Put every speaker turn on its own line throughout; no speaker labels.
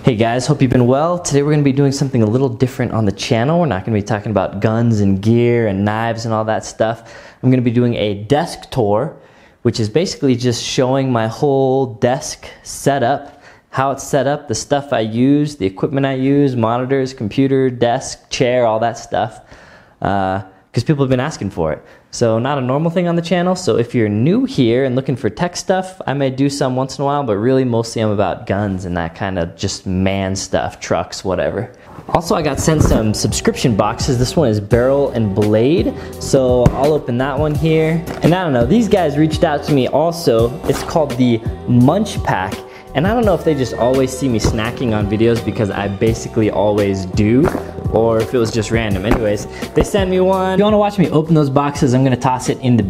Hey guys, hope you've been well. Today we're going to be doing something a little different on the channel. We're not going to be talking about guns and gear and knives and all that stuff. I'm going to be doing a desk tour, which is basically just showing my whole desk setup, how it's set up, the stuff I use, the equipment I use, monitors, computer, desk, chair, all that stuff. Because people have been asking for it. So not a normal thing on the channel, so if you're new here and looking for tech stuff, I may do some once in a while, but really mostly I'm about guns and that kind of just man stuff, trucks, whatever. Also, I got sent some subscription boxes. This one is Barrel and Blade, so I'll open that one here. And I don't know, these guys reached out to me also. It's called the Munch Pack. And I don't know if they just always see me snacking on videos because I basically always do, or if it was just random. Anyways, they sent me one. If you wanna watch me open those boxes, I'm gonna toss it in the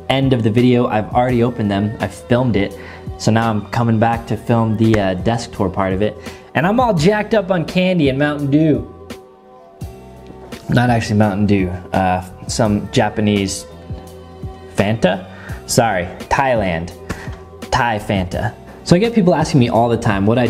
end of the video. I've already opened them, I filmed it. So now I'm coming back to film the desk tour part of it. And I'm all jacked up on candy and Mountain Dew. Not actually Mountain Dew, some Japanese Fanta? Sorry, Thai Fanta. So I get people asking me all the time what do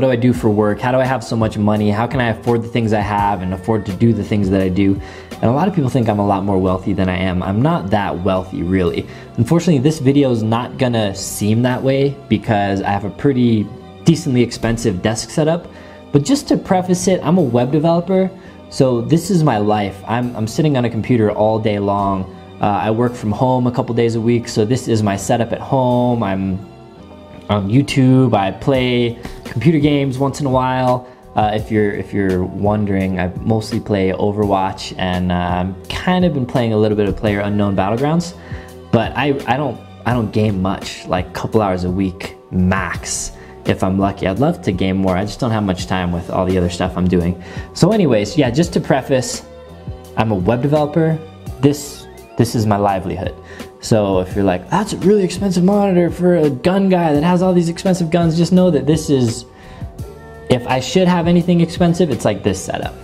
I do for work, how do I have so much money, how can I afford the things I have and afford to do the things that I do. And a lot of people think I'm a lot more wealthy than I am. I'm not that wealthy really. Unfortunately, this video is not gonna seem that way because I have a pretty decently expensive desk setup. But just to preface it, I'm a web developer, so this is my life. I'm sitting on a computer all day long. I work from home a couple days a week, so this is my setup at home. I'm on YouTube, I play computer games once in a while. If you're wondering, I mostly play Overwatch, and I've kind of been playing a little bit of PlayerUnknown Battlegrounds, but I don't game much, like a couple hours a week max, if I'm lucky. I'd love to game more, I just don't have much time with all the other stuff I'm doing. So anyways, yeah, just to preface, I'm a web developer. This is my livelihood. So if you're like, that's a really expensive monitor for a gun guy that has all these expensive guns, just know that this is, if I should have anything expensive, it's like this setup.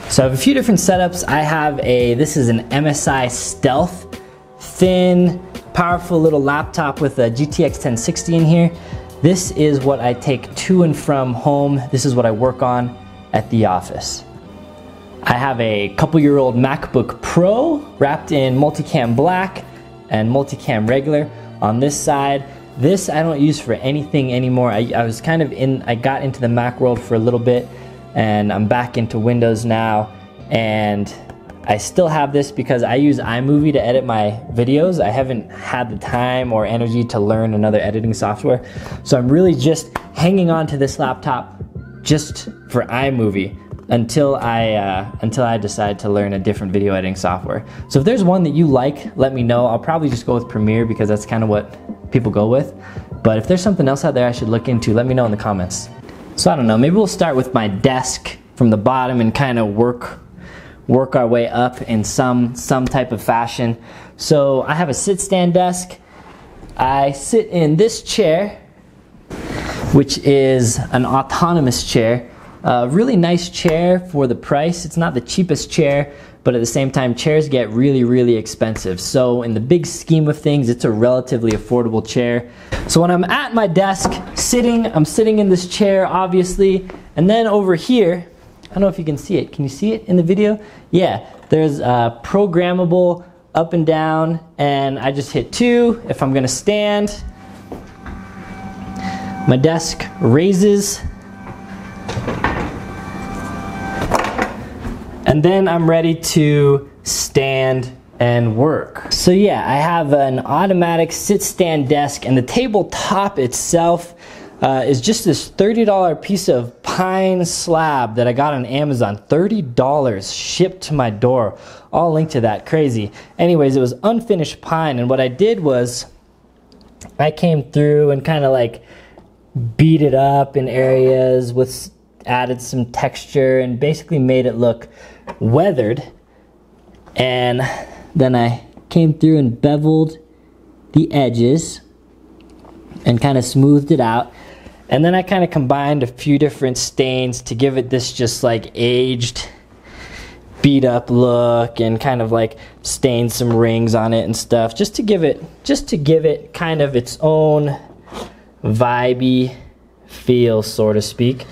So I have a few different setups. I have this is an MSI Stealth, thin, powerful little laptop with a GTX 1060 in here. This is what I take to and from home. This is what I work on at the office. I have a couple-year-old MacBook Pro wrapped in multicam black and multicam regular on this side. This I don't use for anything anymore. I was kind of I got into the Mac world for a little bit and I'm back into Windows now, and I still have this because I use iMovie to edit my videos. I haven't had the time or energy to learn another editing software. So I'm really just hanging on to this laptop just for iMovie until I decide to learn a different video editing software. So if there's one that you like, let me know. I'll probably just go with Premiere because that's kind of what people go with. But if there's something else out there I should look into, let me know in the comments. So I don't know, maybe we'll start with my desk from the bottom and kind of work our way up in some type of fashion. So I have a sit-stand desk. I sit in this chair, which is an autonomous chair. Really nice chair for the price. It's not the cheapest chair, but at the same time, chairs get really, really expensive. So in the big scheme of things, it's a relatively affordable chair. So when I'm at my desk sitting, I'm sitting in this chair, obviously, and then over here, I don't know if you can see it. Can you see it in the video? Yeah, there's programmable up and down, and I just hit 2 if I'm gonna stand. My desk raises, and then I'm ready to stand and work. So yeah, I have an automatic sit-stand desk, and the tabletop itself is just this $30 piece of pine slab that I got on Amazon. $30 shipped to my door. I'll link to that, crazy. Anyways, it was unfinished pine, and what I did was I came through and kind of like beat it up in areas with added some texture and basically made it look weathered. And then I came through and beveled the edges and kind of smoothed it out. And then I kind of combined a few different stains to give it this just like aged, beat up look, and kind of like stained some rings on it and stuff, just to give it kind of its own vibey feel, so to speak.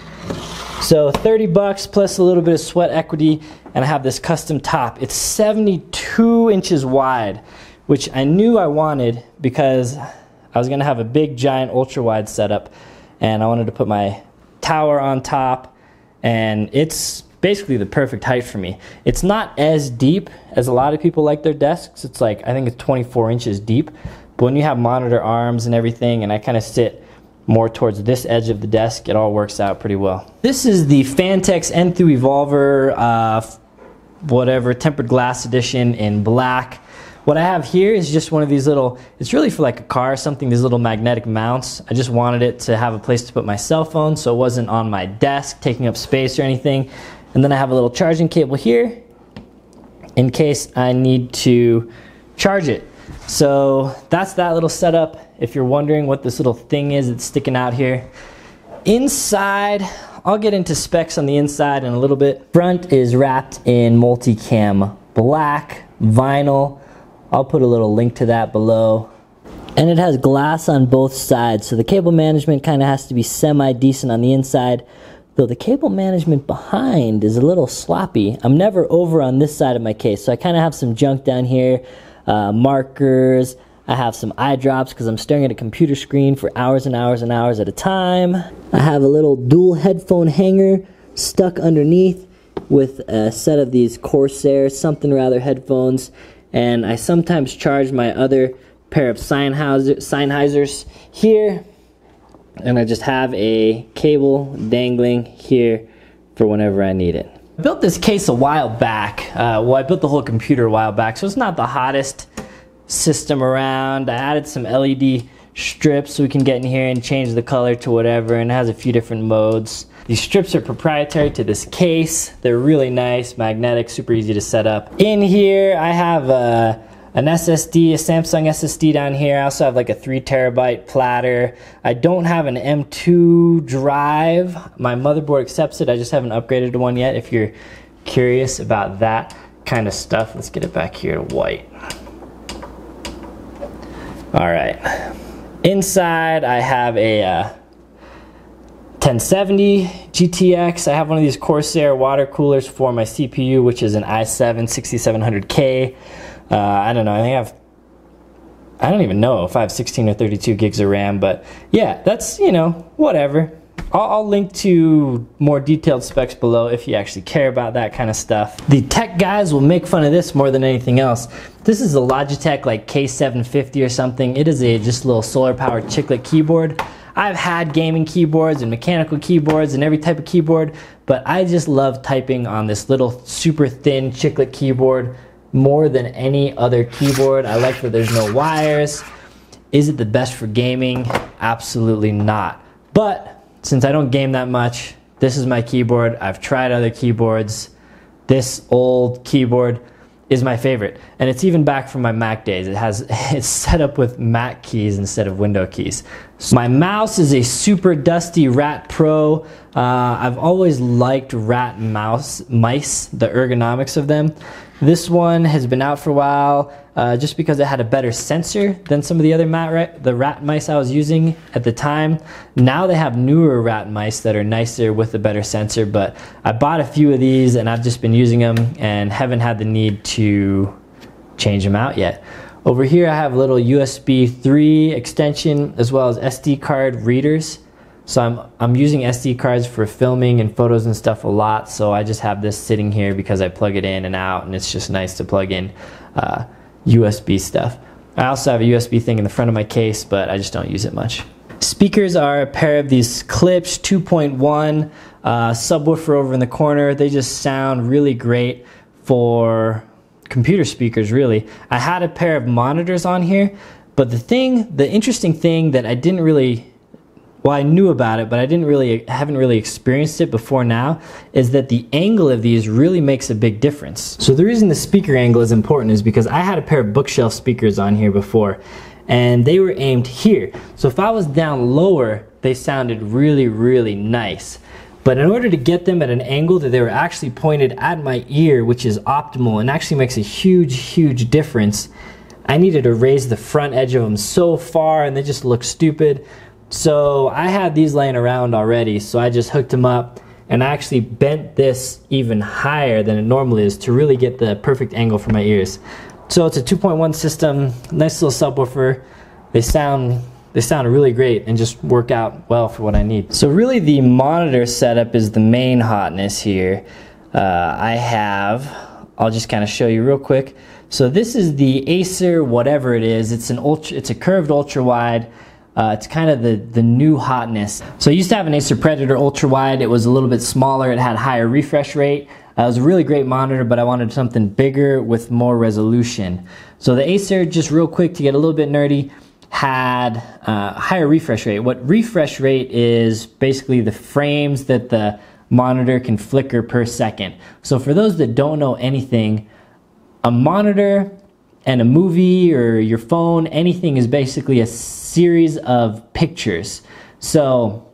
So 30 bucks plus a little bit of sweat equity, and I have this custom top. It's 72 inches wide, which I knew I wanted because I was gonna have a big giant ultra wide setup, and I wanted to put my tower on top, and it's basically the perfect height for me. It's not as deep as a lot of people like their desks. It's like, I think it's 24 inches deep, but when you have monitor arms and everything, and I kind of sit more towards this edge of the desk, it all works out pretty well. This is the Fantex Enthoo Evolver, whatever, tempered glass edition in black. What I have here is just one of these little, it's really for like a car or something, these little magnetic mounts. I just wanted it to have a place to put my cell phone so it wasn't on my desk taking up space or anything. And then I have a little charging cable here in case I need to charge it. So that's that little setup. If you're wondering what this little thing is that's sticking out here. Inside, I'll get into specs on the inside in a little bit. Front is wrapped in multicam black vinyl. I'll put a little link to that below. And it has glass on both sides, so the cable management kind of has to be semi-decent on the inside, though the cable management behind is a little sloppy. I'm never over on this side of my case, so I kind of have some junk down here, markers. I have some eye drops because I'm staring at a computer screen for hours and hours and hours at a time. I have a little dual headphone hanger stuck underneath with a set of these Corsair something or other headphones, and I sometimes charge my other pair of Sennheisers here, and I just have a cable dangling here for whenever I need it. I built this case a while back. Well, I built the whole computer a while back, so it's not the hottest system around. I added some LED strips so we can get in here and change the color to whatever, and it has a few different modes. These strips are proprietary to this case. They're really nice, magnetic, super easy to set up. In here I have an SSD, a Samsung SSD down here. I also have like a 3 terabyte platter. I don't have an M2 drive. My motherboard accepts it. I just haven't upgraded to one yet. If you're curious about that kind of stuff, let's get it back here to white. All right. Inside I have a 1070 GTX. I have one of these Corsair water coolers for my CPU, which is an i7 6700K. I don't know, I don't even know if I have 16 or 32 gigs of RAM, but yeah, that's, you know, whatever. I'll link to more detailed specs below if you actually care about that kind of stuff. The tech guys will make fun of this more than anything else. This is a Logitech like K750 or something. It is a just little solar powered chiclet keyboard. I've had gaming keyboards and mechanical keyboards and every type of keyboard, but I just love typing on this little super thin chiclet keyboard more than any other keyboard. I like that there's no wires. Is it the best for gaming? Absolutely not. But since I don't game that much, this is my keyboard. I've tried other keyboards. This old keyboard is my favorite, and it's even back from my Mac days. It's set up with Mac keys instead of window keys. So my mouse is a super dusty Rat Pro. I've always liked Rat mice, the ergonomics of them. This one has been out for a while just because it had a better sensor than some of the other Rat mice I was using at the time. Now they have newer Rat mice that are nicer with a better sensor, but I bought a few of these and I've just been using them and haven't had the need to change them out yet. Over here I have a little USB 3 extension as well as SD card readers. So I'm using SD cards for filming and photos and stuff a lot, so I just have this sitting here because I plug it in and out, and it's just nice to plug in USB stuff. I also have a USB thing in the front of my case, but I just don't use it much. Speakers are a pair of these Klipsch 2.1 subwoofer over in the corner. They just sound really great for computer speakers, really. I had a pair of monitors on here, but the interesting thing that I didn't really, well, I knew about it, but I haven't really experienced it before now, is that the angle of these really makes a big difference. So the reason the speaker angle is important is because I had a pair of bookshelf speakers on here before, and they were aimed here. So if I was down lower, they sounded really, really nice. But in order to get them at an angle that they were actually pointed at my ear, which is optimal and actually makes a huge, huge difference, I needed to raise the front edge of them so far and they just look stupid. So I had these laying around already, so I just hooked them up, and I actually bent this even higher than it normally is to really get the perfect angle for my ears. So it's a 2.1 system, nice little subwoofer. They sound really great and just work out well for what I need. So really the monitor setup is the main hotness here. I'll just kind of show you real quick. So this is the Acer whatever it is. It's a curved ultra wide. It's kind of the new hotness. So I used to have an Acer Predator ultra wide. It was a little bit smaller. It had higher refresh rate. It was a really great monitor, but I wanted something bigger with more resolution. So the Acer, just real quick to get a little bit nerdy, had higher refresh rate. What refresh rate is basically the frames that the monitor can flicker per second. So for those that don't know anything, a monitor and a movie or your phone, anything is basically a series of pictures. So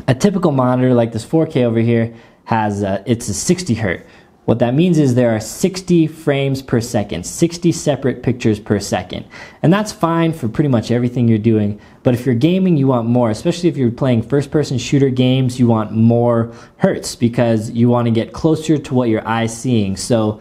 a typical monitor like this 4K over here has it's a 60 hertz. What that means is there are 60 frames per second, 60 separate pictures per second. And that's fine for pretty much everything you're doing. But if you're gaming, you want more, especially if you're playing first-person shooter games, you want more hertz because you want to get closer to what your eye's seeing. So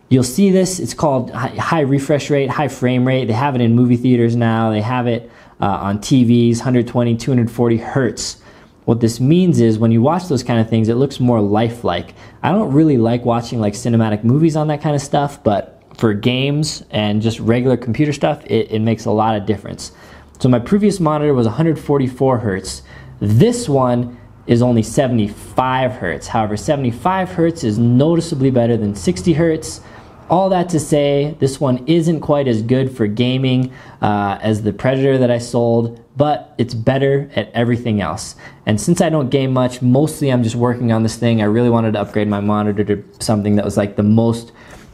you'll see this, it's called high refresh rate, high frame rate. They have it in movie theaters now. They have it on TVs, 120, 240 hertz. What this means is when you watch those kind of things, it looks more lifelike. I don't really like watching like cinematic movies on that kind of stuff, but for games and just regular computer stuff, it makes a lot of difference. So my previous monitor was 144 hertz. This one is only 75 hertz. However, 75 hertz is noticeably better than 60 hertz. All that to say, this one isn't quite as good for gaming as the Predator that I sold, but it's better at everything else. And since I don't game much, mostly I'm just working on this thing. I really wanted to upgrade my monitor to something that was like the most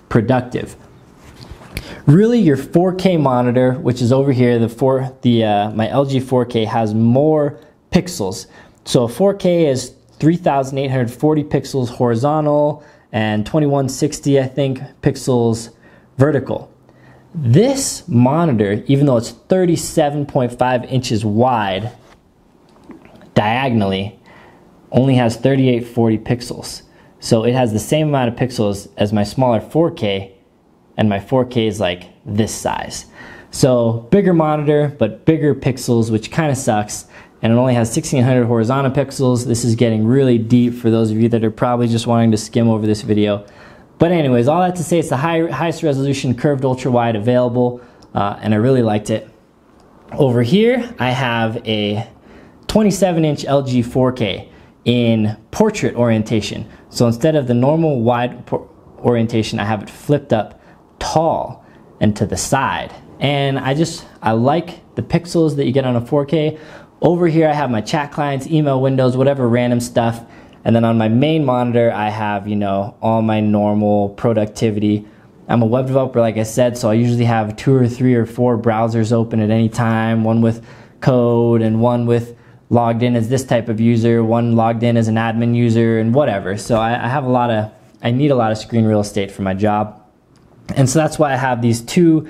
productive. Really, your 4K monitor, which is over here, my LG 4K has more pixels. So a 4K is 3,840 pixels horizontal and 2160, I think, pixels vertical. This monitor, even though it's 37.5 inches wide diagonally, only has 3840 pixels. So it has the same amount of pixels as my smaller 4K, and my 4K is like this size. So bigger monitor, but bigger pixels, which kind of sucks. And it only has 1600 horizontal pixels. This is getting really deep for those of you that are probably just wanting to skim over this video. But anyways, all that to say, it's the highest resolution curved ultra wide available, and I really liked it. Over here, I have a 27-inch LG 4K in portrait orientation. So instead of the normal wide orientation, I have it flipped up tall and to the side. And I like the pixels that you get on a 4K. Over here I have my chat clients, email windows, whatever random stuff. And then on my main monitor I have, all my normal productivity. I'm a web developer, like I said, so I usually have 2 or 3 or 4 browsers open at any time, one with code and one with logged in as this type of user, one logged in as an admin user and whatever. So I need a lot of screen real estate for my job. And so that's why I have these 2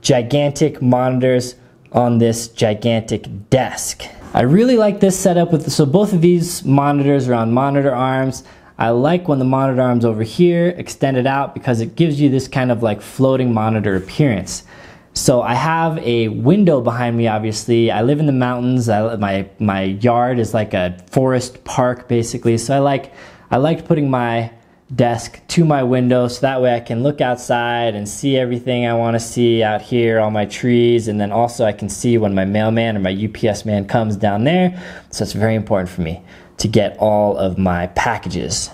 gigantic monitors on this gigantic desk. I really like this setup so both of these monitors are on monitor arms. I like when the monitor arm's over here extended out because it gives you this kind of like floating monitor appearance. So I have a window behind me, obviously. I live in the mountains. My yard is like a forest park basically. So I liked putting my desk to my window so that way I can look outside and see everything I want to see out here, all my trees, and then also I can see when my mailman or my UPS man comes down there. So it's very important for me to get all of my packages.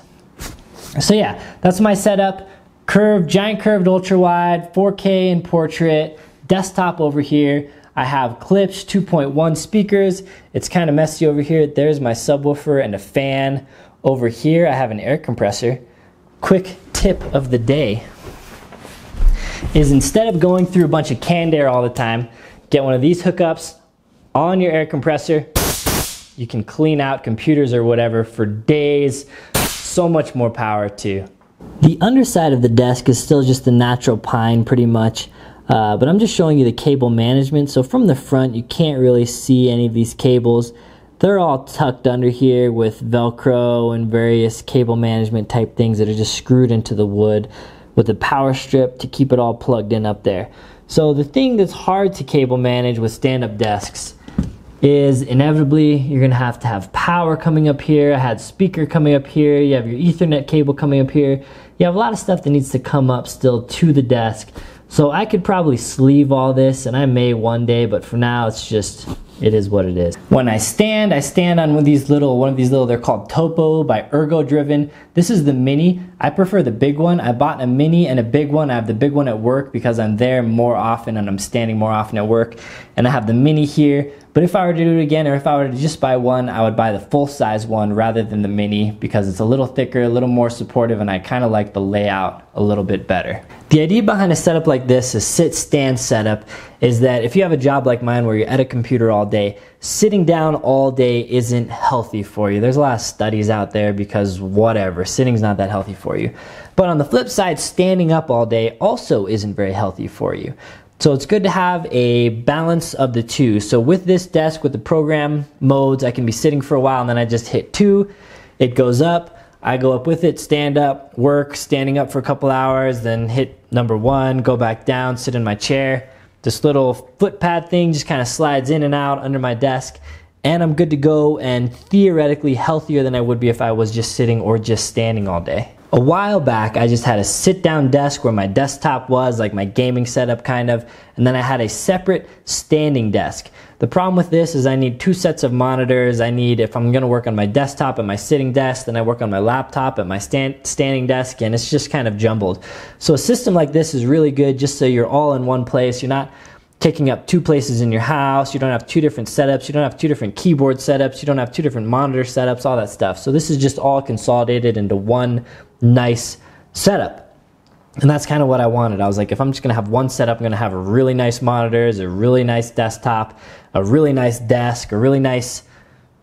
So yeah, that's my setup. Giant curved ultra wide, 4K in portrait, desktop over here. I have clips, 2.1 speakers. It's kind of messy over here. There's my subwoofer and a fan. Over here I have an air compressor. Quick tip of the day is instead of going through a bunch of canned air all the time, get one of these hookups on your air compressor. You can clean out computers or whatever for days. So much more power too. The underside of the desk is still just the natural pine pretty much. But I'm just showing you the cable management. So from the front, you can't really see any of these cables. They're all tucked under here with Velcro and various cable management type things that are just screwed into the wood with a power strip to keep it all plugged in up there. So the thing that's hard to cable manage with stand-up desks is inevitably you're gonna have to have power coming up here. I had speaker coming up here. You have your Ethernet cable coming up here. You have a lot of stuff that needs to come up still to the desk. So I could probably sleeve all this, and I may one day, but for now it's just, it is what it is. When I stand on one of these little, they're called Topo by Ergo Driven. This is the mini. I prefer the big one. I bought a mini and a big one. I have the big one at work because I'm there more often and I'm standing more often at work. And I have the mini here. But if I were to do it again, or if I were to just buy one, I would buy the full-size one rather than the mini because it's a little thicker, a little more supportive, and I kind of like the layout a little bit better. The idea behind a setup like this, a sit-stand setup, is that if you have a job like mine where you're at a computer all day, sitting down all day isn't healthy for you. There's a lot of studies out there because whatever, sitting's not that healthy for you. But on the flip side, standing up all day also isn't very healthy for you. So it's good to have a balance of the two. So with this desk, with the program modes, I can be sitting for a while and then I just hit 2, it goes up, I go up with it, stand up, work, standing up for a couple hours, then hit number 1, go back down, sit in my chair. This little foot pad thing just kind of slides in and out under my desk, and I'm good to go and theoretically healthier than I would be if I was just sitting or just standing all day. A while back, I just had a sit-down desk where my desktop was, like my gaming setup kind of, and then I had a separate standing desk. The problem with this is I need 2 sets of monitors. I need, if I'm gonna work on my desktop at my sitting desk, then I work on my laptop at my standing desk, and it's just kind of jumbled. So a system like this is really good just so you're all in one place. You're not taking up 2 places in your house. You don't have 2 different setups. You don't have 2 different keyboard setups. You don't have 2 different monitor setups, all that stuff. So this is just all consolidated into one nice setup. And that's kind of what I wanted. I was like, if I'm just gonna have one setup, I'm gonna have a really nice monitors, a really nice desktop, a really nice desk, a really nice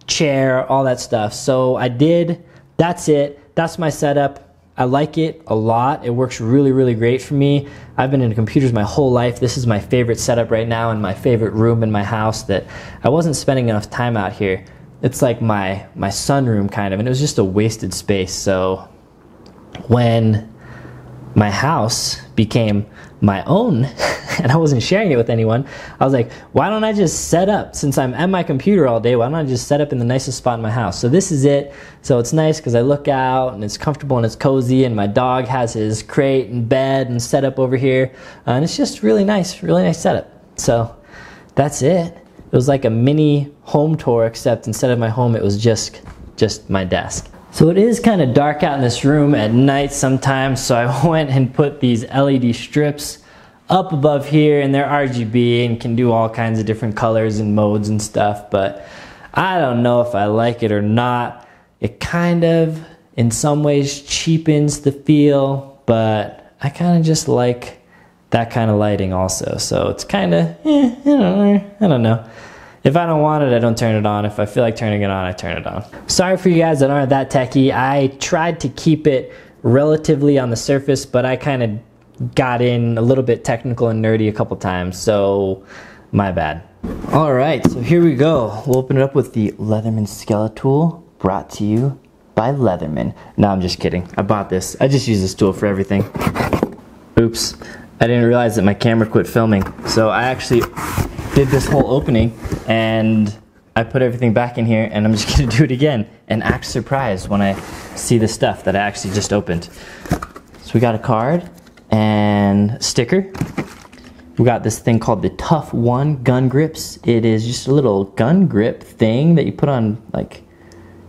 chair, all that stuff. So I did, that's it. That's my setup. I like it a lot. It works really, really great for me. I've been into computers my whole life. This is my favorite setup right now in my favorite room in my house that I wasn't spending enough time out here. It's like my sunroom kind of, and it was just a wasted space. So when my house became my own and I wasn't sharing it with anyone, I was like, why don't I just set up, since I'm at my computer all day, why don't I just set up in the nicest spot in my house? So this is it. So it's nice because I look out and it's comfortable and it's cozy, and my dog has his crate and bed and set up over here, and it's just really nice setup. So that's it. It was like a mini home tour, except instead of my home, it was just my desk. So it is kind of dark out in this room at night sometimes, so I went and put these LED strips up above here, and they're RGB and can do all kinds of different colors and modes and stuff, but I don't know if I like it or not. It kind of, in some ways, cheapens the feel, but I kind of just like that kind of lighting also, so it's kind of, I don't know. If I don't want it, I don't turn it on. If I feel like turning it on, I turn it on. Sorry for you guys that aren't that techie. I tried to keep it relatively on the surface, but I kind of got in a little bit technical and nerdy a couple times, so my bad. All right, so here we go. We'll open it up with the Leatherman Skelletool, brought to you by Leatherman. No, I'm just kidding. I bought this. I just use this tool for everything. Oops. I didn't realize that my camera quit filming, so I actually did this whole opening and I put everything back in here, and I'm just gonna do it again and act surprised when I see the stuff that I actually just opened. So we got a card and sticker. We got this thing called the Tough One gun grips. It is just a little gun grip thing that you put on like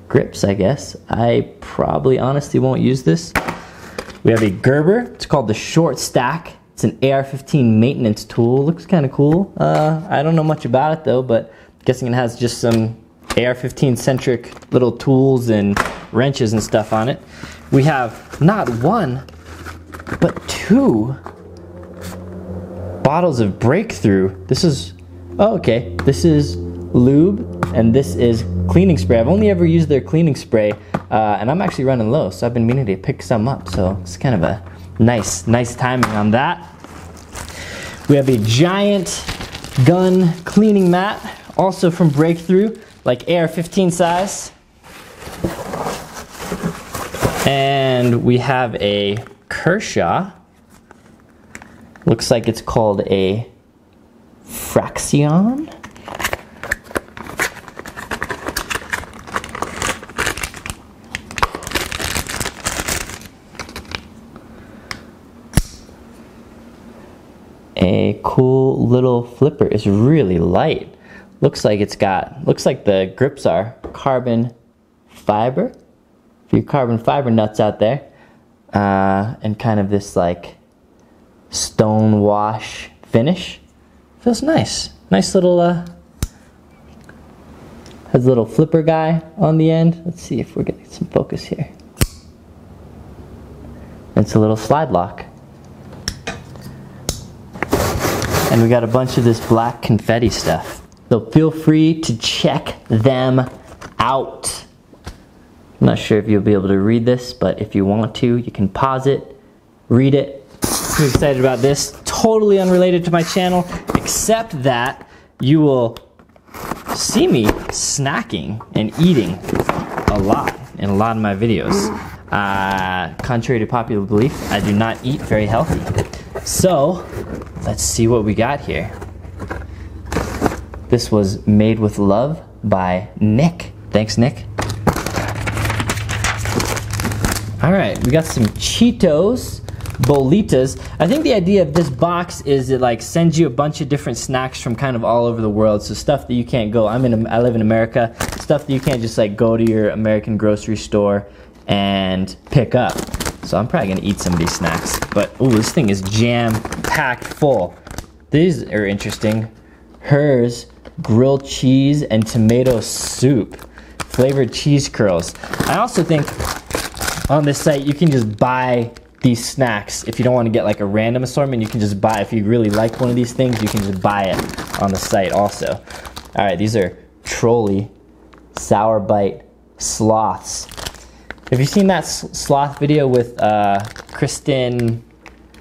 grips, I guess. I probably honestly won't use this. We have a Gerber. It's called the Short Stack. It's an AR-15 maintenance tool. Looks kind of cool. I don't know much about it though, but I'm guessing it has just some AR-15 centric little tools and wrenches and stuff on it. We have not 1, but 2 bottles of Breakthrough. This is, oh, okay. This is lube and this is cleaning spray. I've only ever used their cleaning spray, and I'm actually running low, so I've been meaning to pick some up. So it's kind of a nice timing on that. We have a giant gun cleaning mat, also from Breakthrough, like AR-15 size. And we have a Kershaw. Looks like it's called a Fraction. A cool little flipper. It's really light. Looks like the grips are carbon fiber. For you carbon fiber nuts out there. And kind of this like stone wash finish. Feels nice. Nice little, has a little flipper guy on the end. Let's see if we're getting some focus here. It's a little slide lock. And we got a bunch of this black confetti stuff. So feel free to check them out. I'm not sure if you'll be able to read this, but if you want to, you can pause it, read it. I'm excited about this. Totally unrelated to my channel, except that you will see me snacking and eating a lot in a lot of my videos. Contrary to popular belief, I do not eat very healthy. So, let's see what we got here. This was made with love by Nick. Thanks, Nick. All right, we got some Cheetos, Bolitas. I think the idea of this box is it like sends you a bunch of different snacks from kind of all over the world. So stuff that you can't go, I live in America, stuff that you can't just like go to your American grocery store and pick up. So I'm probably gonna eat some of these snacks. But ooh, this thing is jam-packed full. These are interesting. Hers, grilled cheese and tomato soup. Flavored cheese curls. I also think on this site you can just buy these snacks. If you don't want to get like a random assortment, you can just buy, if you really like one of these things, you can just buy it on the site also. All right, these are Trolley Sour Bite Sloths. Have you seen that sloth video with Kristen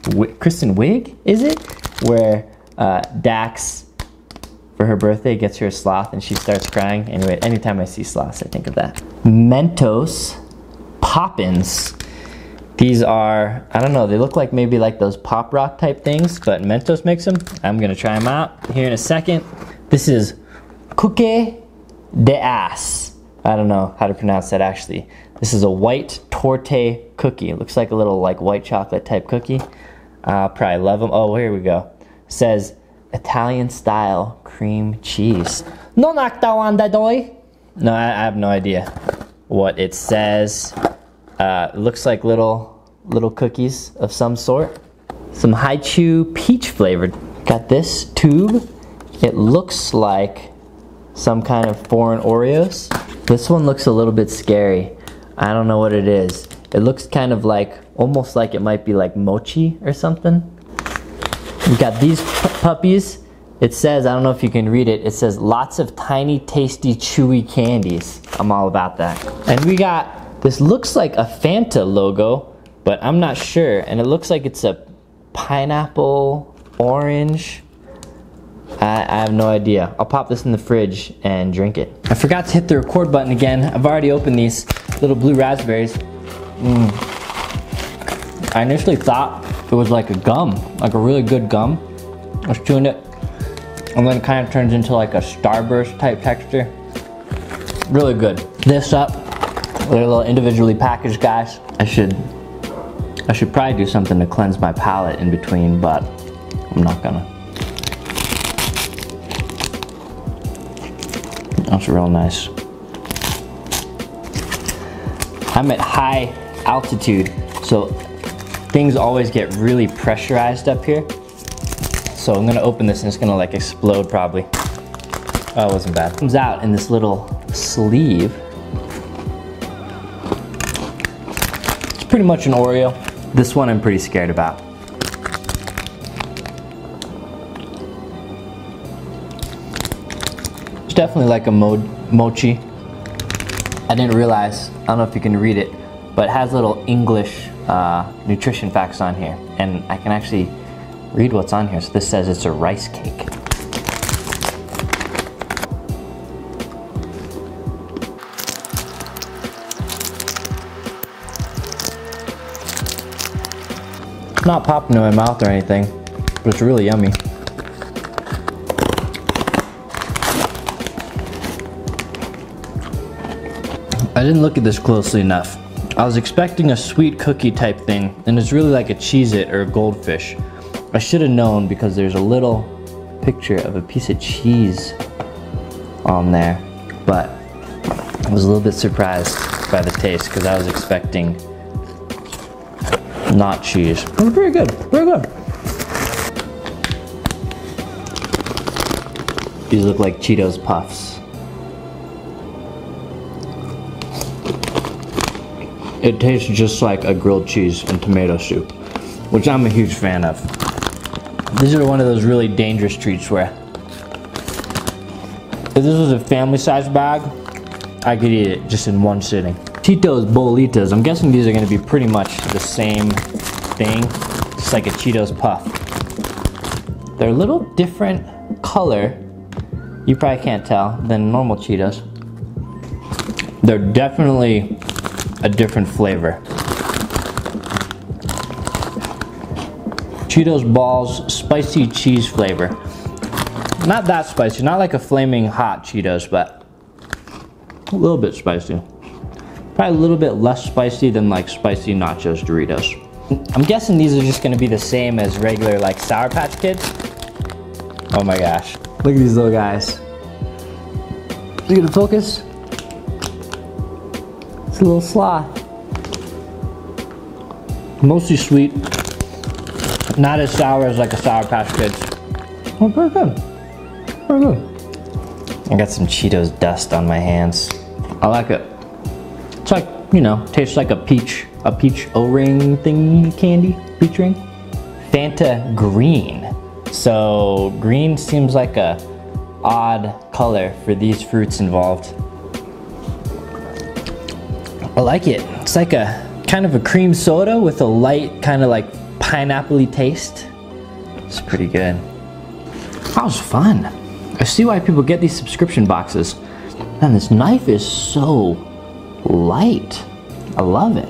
Wiig, is it? Where Dax, for her birthday, gets her a sloth and she starts crying. Anyway, anytime I see sloths, I think of that. Mentos Poppins. These are, I don't know, they look like maybe like those pop rock type things, but Mentos makes them. I'm gonna try them out here in a second. This is Cookie de Ass. I don't know how to pronounce that actually. This is a white torte cookie. It looks like a little like white chocolate type cookie. I'll probably love them. Oh, here we go. It says Italian style cream cheese. No, I have no idea what it says. It looks like little cookies of some sort. Some Haichu peach flavored. Got this tube. It looks like some kind of foreign Oreos. This one looks a little bit scary. I don't know what it is. It looks kind of like, almost like it might be like mochi or something. We got these puppies. It says, I don't know if you can read it, it says lots of tiny, tasty, chewy candies. I'm all about that. And we got, this looks like a Fanta logo, but I'm not sure. And it looks like it's a pineapple, orange. I have no idea. I'll pop this in the fridge and drink it. I forgot to hit the record button again. I've already opened these little blue raspberries. I initially thought it was like a gum, like a really good gum. I was chewing it, and then it kind of turns into like a Starburst type texture. Really good. This up, they're little individually packaged guys. I should probably do something to cleanse my palate in between, but I'm not gonna. That's real nice. I'm at high altitude, so things always get really pressurized up here. So I'm gonna open this and it's gonna like explode probably. Oh, it wasn't bad. It comes out in this little sleeve. It's pretty much an Oreo. This one I'm pretty scared about. It's definitely like a mochi. I didn't realize, I don't know if you can read it, but it has little English nutrition facts on here. And I can actually read what's on here. So this says it's a rice cake. It's not popping in my mouth or anything, but it's really yummy. I didn't look at this closely enough. I was expecting a sweet cookie type thing, and it's really like a Cheez-It or a Goldfish. I should have known because there's a little picture of a piece of cheese on there, but I was a little bit surprised by the taste because I was expecting not cheese. It was pretty good, very good. These look like Cheetos Puffs. It tastes just like a grilled cheese and tomato soup, which I'm a huge fan of. These are one of those really dangerous treats where if this was a family-sized bag, I could eat it just in one sitting. Cheetos Bolitas, I'm guessing these are gonna be pretty much the same thing, just like a Cheetos Puff. They're a little different color, you probably can't tell, than normal Cheetos. They're definitely a different flavor. Cheetos Balls spicy cheese flavor. Not that spicy, not like a flaming hot Cheetos, but a little bit spicy. Probably a little bit less spicy than like spicy nachos Doritos. I'm guessing these are just gonna be the same as regular like Sour Patch Kids. Oh my gosh. Look at these little guys. Is it gonna focus? It's a little sloth. Mostly sweet. Not as sour as like a Sour Patch Kids. Oh, very good. Very good. I got some Cheetos dust on my hands. I like it. It's like, you know, tastes like a peach O-ring thing candy, peach ring. Fanta Green. So green seems like a odd color for these fruits involved. I like it. It's like a kind of a cream soda with a light kind of like pineapple-y taste. It's pretty good. That was fun. I see why people get these subscription boxes. Man, this knife is so light. I love it.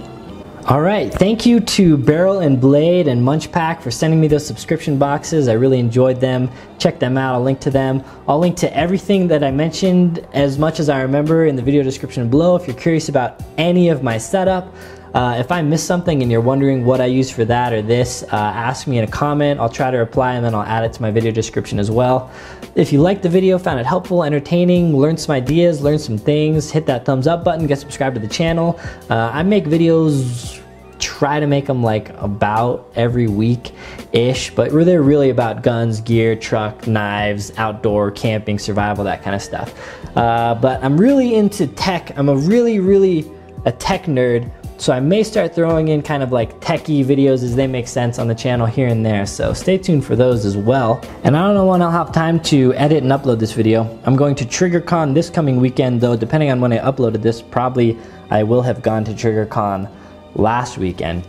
All right, thank you to Barrel and Blade and Munch Pack for sending me those subscription boxes. I really enjoyed them. Check them out, I'll link to them. I'll link to everything that I mentioned as much as I remember in the video description below if you're curious about any of my setup. If I missed something and you're wondering what I use for that or this, ask me in a comment. I'll try to reply and then I'll add it to my video description as well. If you liked the video, found it helpful, entertaining, learned some ideas, learned some things, hit that thumbs up button, get subscribed to the channel. I make videos, try to make them like about every week-ish, but they're really about guns, gear, truck, knives, outdoor, camping, survival, that kind of stuff. But I'm really into tech. I'm a really a tech nerd. So I may start throwing in kind of like techie videos as they make sense on the channel here and there. So stay tuned for those as well. And I don't know when I'll have time to edit and upload this video. I'm going to TriggerCon this coming weekend though, depending on when I uploaded this, probably I will have gone to TriggerCon last weekend.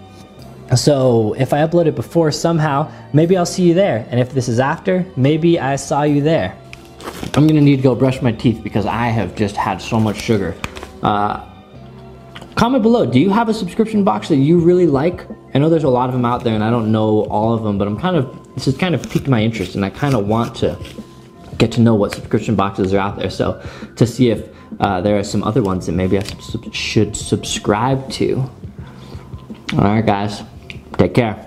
So if I upload it before somehow, maybe I'll see you there. And if this is after, maybe I saw you there. I'm gonna need to go brush my teeth because I have just had so much sugar. Comment below, do you have a subscription box that you really like? I know there's a lot of them out there and I don't know all of them, but this has kind of piqued my interest and I kind of want to get to know what subscription boxes are out there. So to see if there are some other ones that maybe I should subscribe to. All right guys, take care.